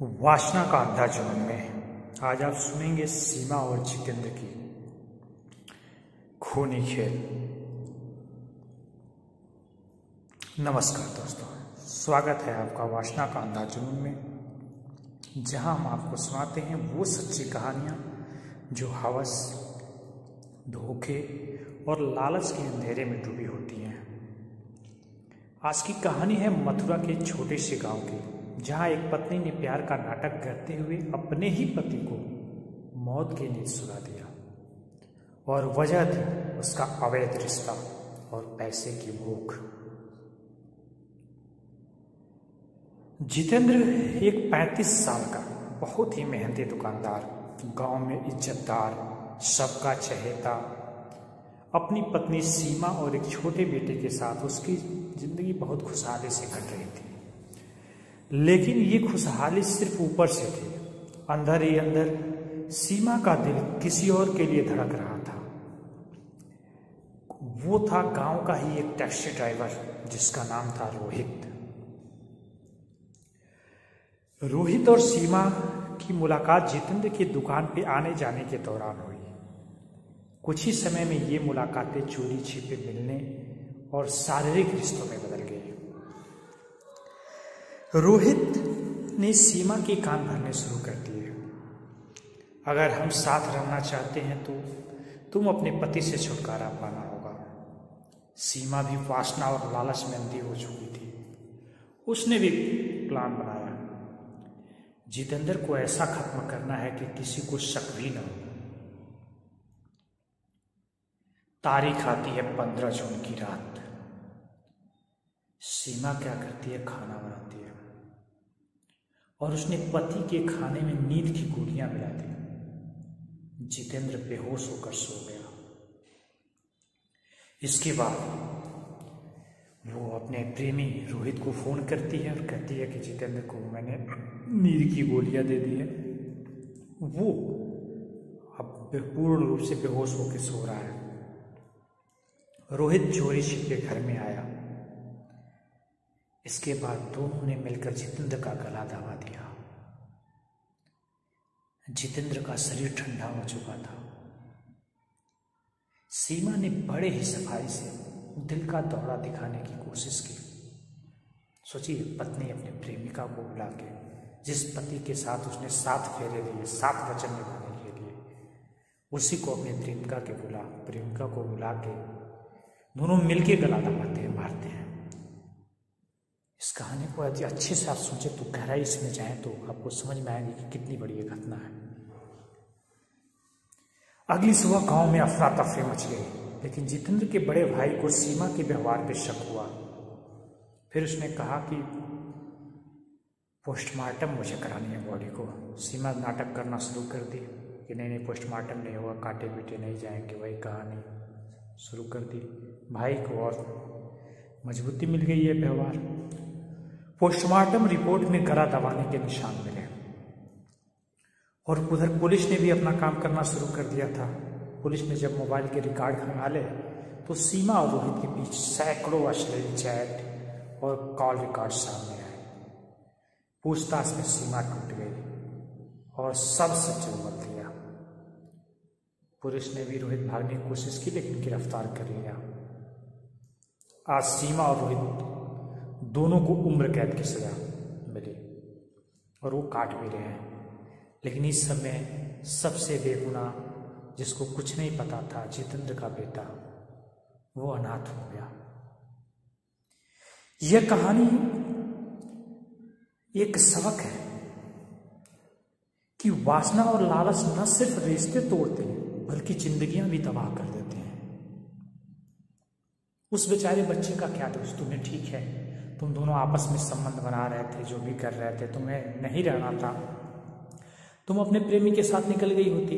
वासना का अंधा जुनून में आज आप सुनेंगे सीमा और जितेंद्र की खूनी खेल। नमस्कार दोस्तों, स्वागत है आपका वासना का अंधा जुनून में, जहां हम आपको सुनाते हैं वो सच्ची कहानियां जो हवस, धोखे और लालच के अंधेरे में डूबी होती हैं। आज की कहानी है मथुरा के छोटे से गांव की, जहां एक पत्नी ने प्यार का नाटक करते हुए अपने ही पति को मौत की नींद सुला दिया, और वजह थी उसका अवैध रिश्ता और पैसे की भूख। जितेंद्र एक 35 साल का बहुत ही मेहनती दुकानदार, गांव में इज्जतदार, सबका चहेता, अपनी पत्नी सीमा और एक छोटे बेटे के साथ उसकी जिंदगी बहुत खुशहाली से कट रही थी। लेकिन ये खुशहाली सिर्फ ऊपर से थी, अंदर ही अंदर सीमा का दिल किसी और के लिए धड़क रहा था। वो था गांव का ही एक टैक्सी ड्राइवर जिसका नाम था रोहित। रोहित और सीमा की मुलाकात जितेंद्र की दुकान पे आने जाने के दौरान हुई। कुछ ही समय में ये मुलाकातें चोरी छिपे मिलने और शारीरिक रिश्तों में बदल गई। रोहित ने सीमा के कान भरने शुरू कर दिए। अगर हम साथ रहना चाहते हैं तो तुम अपने पति से छुटकारा पाना होगा। सीमा भी वासना और लालच में अंधी हो चुकी थी। उसने भी प्लान बनाया। जितेंद्र को ऐसा खत्म करना है कि किसी को शक भी न हो। तारीख आती है 15 जून की रात। सीमा क्या करती है, खाना बनाती है, और उसने पति के खाने में नींद की गोलियां मिला दी। जितेंद्र बेहोश होकर सो गया। इसके बाद वो अपने प्रेमी रोहित को फोन करती है और कहती है कि जितेंद्र को मैंने नींद की गोलियां दे दी है, वो अब पूर्ण रूप से बेहोश होकर सो रहा है। रोहित चोरी छिपे घर में आया। इसके बाद दोनों ने मिलकर जितेंद्र का गला दबा दिया। जितेंद्र का शरीर ठंडा हो चुका था। सीमा ने बड़े ही सफाई से दिल का दौरा दिखाने की कोशिश की। सोचिए, पत्नी अपने प्रेमिका को बुला के, जिस पति के साथ उसने 7 फेरे लिए, 7 वचन निभाने के लिए, उसी को अपनी प्रेमिका को बुला के दोनों मिलके गला दबाते हैं, मारते हैं। इस कहानी को यदि अच्छे से आप सोचें तो गहराई इसमें जाएं तो आपको समझ में आएगी कि कितनी बड़ी ये घटना है। अगली सुबह गांव में अफरा तफरी मच गई, लेकिन जितेंद्र के बड़े भाई को सीमा के व्यवहार पे शक हुआ। फिर उसने कहा कि पोस्टमार्टम मुझे करानी है बॉडी को। सीमा नाटक करना शुरू कर दी कि नहीं, पोस्टमार्टम नहीं होगा, काटे पीटे नहीं जाएंगे। वही कहानी शुरू कर दी। भाई को और मजबूती मिल गई है व्यवहार। पोस्टमार्टम रिपोर्ट में गला दबाने के निशान मिले, और उधर पुलिस ने भी अपना काम करना शुरू कर दिया था। पुलिस ने जब मोबाइल के रिकॉर्ड खंगाले तो सीमा और रोहित के बीच सैकड़ों अश्लील चैट और कॉल रिकॉर्ड सामने आए। पूछताछ में सीमा टूट गई और सब सच उगल दिया। पुलिस ने भी रोहित भागने की कोशिश की, लेकिन गिरफ्तार कर लिया। आज सीमा और रोहित दोनों को उम्र कैद की सजा मिली और वो काट भी रहे हैं। लेकिन इस समय सबसे बेगुनाह, जिसको कुछ नहीं पता था, जितेंद्र का बेटा, वो अनाथ हो गया। यह कहानी एक सबक है कि वासना और लालच न सिर्फ रिश्ते तोड़ते हैं बल्कि जिंदगियां भी तबाह कर देते हैं। उस बेचारे बच्चे का क्या दोष? तुम्हें ठीक है, तुम दोनों आपस में संबंध बना रहे थे, जो भी कर रहे थे, तुम्हें नहीं रहना था, तुम अपने प्रेमी के साथ निकल गई होती।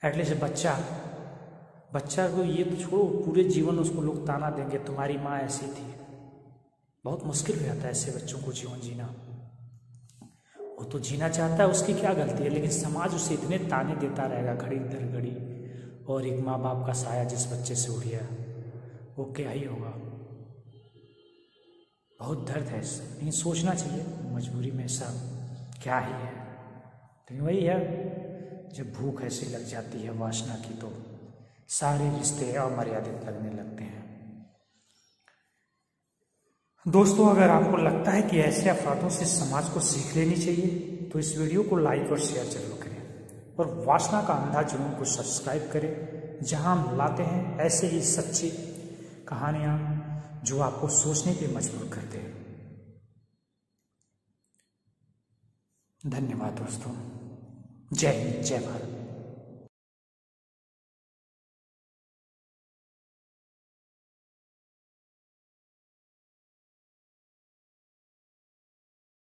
एटलीस्ट बच्चा को ये तो छोड़ो, पूरे जीवन उसको लोग ताना देंगे, तुम्हारी माँ ऐसी थी। बहुत मुश्किल हो जाता है ऐसे बच्चों को जीवन जीना। वो तो जीना चाहता है, उसकी क्या गलती है, लेकिन समाज उसे इतने ताने देता रहेगा घड़ी दर घड़ी। और एक माँ बाप का साया जिस बच्चे से उठ गया, वो क्या ही होगा। बहुत दर्द है, लेकिन सोचना चाहिए मजबूरी में ऐसा क्या ही है। लेकिन वही है, जब भूख ऐसी लग जाती है वासना की तो सारे रिश्ते अमर्यादित लगने लगते हैं। दोस्तों, अगर आपको लगता है कि ऐसे अफराधों से समाज को सीख लेनी चाहिए तो इस वीडियो को लाइक और शेयर जरूर करें और वासना का अंधा जुनून को सब्सक्राइब करें, जहां हम लाते हैं ऐसे ही सच्ची कहानियां जो आपको सोचने पे मजबूर करते हैं। धन्यवाद दोस्तों। जय हिंद, जय भारत।